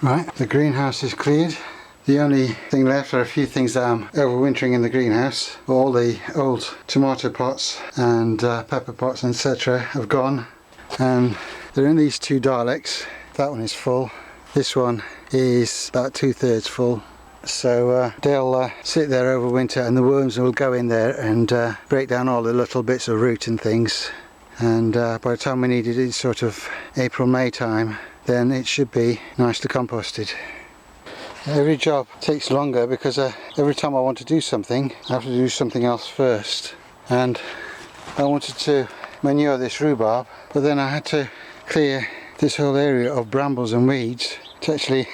Right, the greenhouse is cleared. The only thing left are a few things that I'm overwintering in the greenhouse. All the old tomato pots and pepper pots etc. have gone, and they're in these two dialects. That one is full. This one is about 2/3 full. So they'll sit there over winter, and the worms will go in there and break down all the little bits of root and things. And by the time we need it, it's sort of April, May time, then it should be nicely composted. Every job takes longer because every time I want to do something, I have to do something else first. And I wanted to manure this rhubarb, but then I had to clear this whole area of brambles and weeds to actually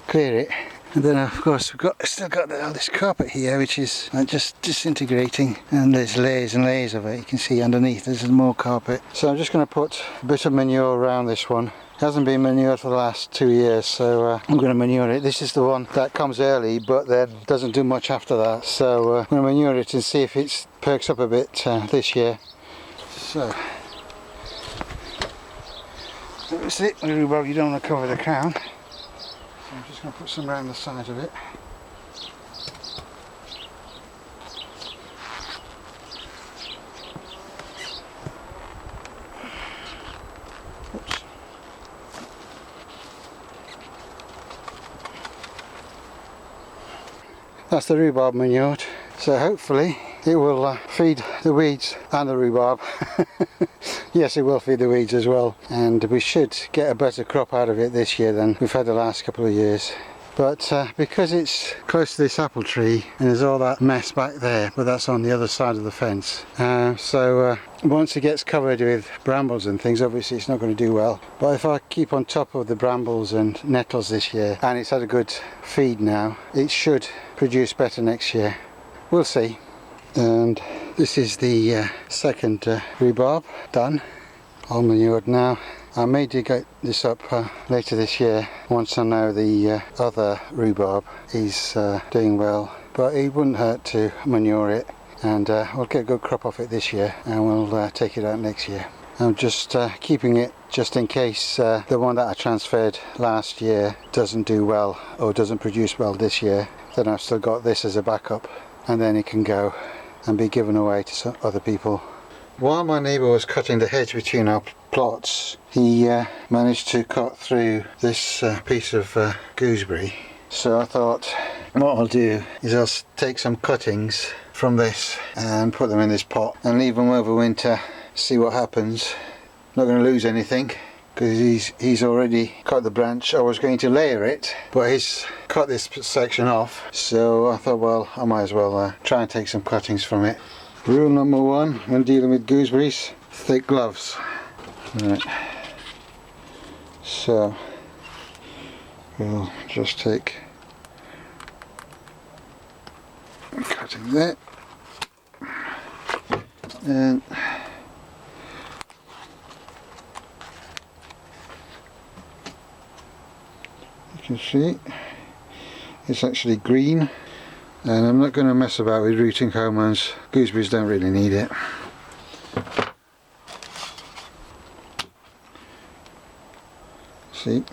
clear it. And then of course we've still got all this carpet here, which is just disintegrating, and there's layers and layers of it. You can see underneath there's more carpet. So I'm just going to put a bit of manure around this one. It hasn't been manured for the last 2 years, so I'm going to manure it. This is the one that comes early but then doesn't do much after that, so I'm going to manure it and see if it perks up a bit this year. So that's it. Rhubarb, you don't want to cover the crown, so I'm just going to put some around the side of it. That's the rhubarb manured, so hopefully it will feed the weeds and the rhubarb. Yes, it will feed the weeds as well, and we should get a better crop out of it this year than we've had the last couple of years. But because it's close to this apple tree and there's all that mess back there, but that's on the other side of the fence, so once it gets covered with brambles and things, obviously it's not going to do well. But if I keep on top of the brambles and nettles this year, and it's had a good feed now, it should produce better next year. We'll see. And this is the second rhubarb done, all manured now. I may dig this up later this year once I know the other rhubarb is doing well, but it wouldn't hurt to manure it, and we'll get a good crop off it this year, and we'll take it out next year. I'm just keeping it just in case the one that I transferred last year doesn't do well or doesn't produce well this year. Then I've still got this as a backup, and then it can go and be given away to some other people. While my neighbour was cutting the hedge between our plots, he managed to cut through this piece of gooseberry. So I thought what I'll do is I'll take some cuttings from this and put them in this pot and leave them over winter, see what happens. Not going to lose anything because he's already cut the branch. I was going to layer it, but he's cut this section off, so I thought, well, I might as well try and take some cuttings from it. Rule number one when dealing with gooseberries: thick gloves. Right. So we'll just take cutting there, and you can see it's actually green. And I'm not going to mess about with rooting hormones. Gooseberries don't really need it. See?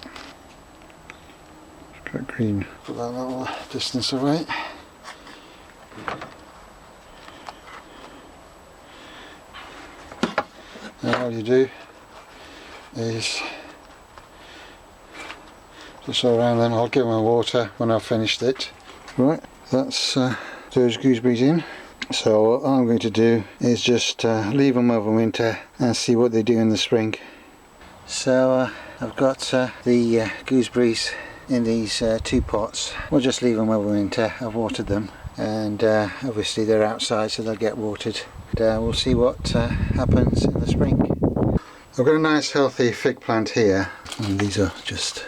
It's got green. Put that little distance away. And all you do is just all around them. I'll give them water when I've finished it. Right. That's those gooseberries in. So what I'm going to do is just leave them over winter and see what they do in the spring. So I've got the gooseberries in these two pots. We'll just leave them over winter. I've watered them, and obviously they're outside, so they'll get watered. We'll see what happens in the spring. I've got a nice healthy fig plant here, and these are just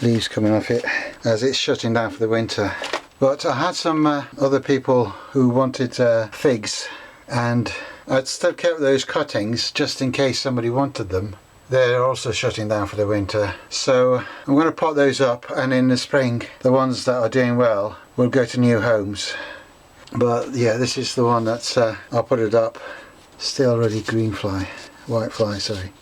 leaves coming off it as it's shutting down for the winter. But I had some other people who wanted figs, and I'd still kept those cuttings just in case somebody wanted them. They're also shutting down for the winter, so I'm going to pot those up, and in the spring the ones that are doing well will go to new homes. But yeah, this is the one that's I'll put it up. Still already white fly, sorry.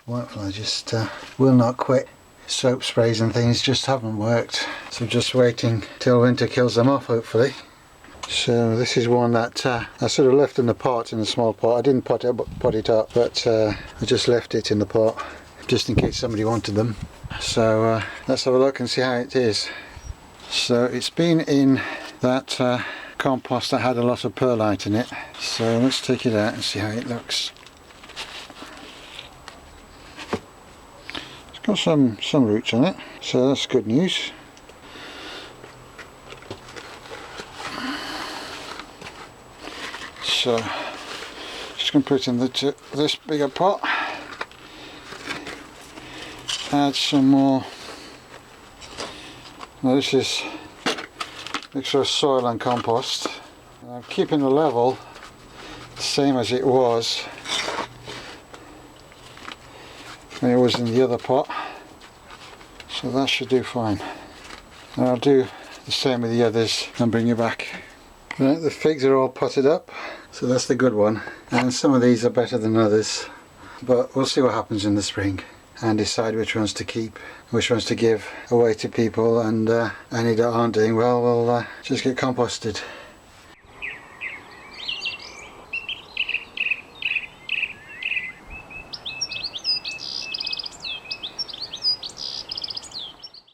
Whitefly just will not quit. Soap sprays and things just haven't worked, so just waiting till winter kills them off, hopefully. So this is one that I sort of left in the pot, in a small pot. I didn't pot it up, but I just left it in the pot just in case somebody wanted them. So let's have a look and see how it is. So it's been in that compost that had a lot of perlite in it. So let's take it out and see how it looks. Got some roots on it, so that's good news. So just going to put it in this bigger pot, add some more. Now this is mixture of soil and compost. I'm keeping the level the same as it was when it was in the other pot, so that should do fine. And I'll do the same with the others and bring you back. Right, the figs are all potted up, so that's the good one, and some of these are better than others, but we'll see what happens in the spring and decide which ones to keep, which ones to give away to people, and any that aren't doing well will just get composted.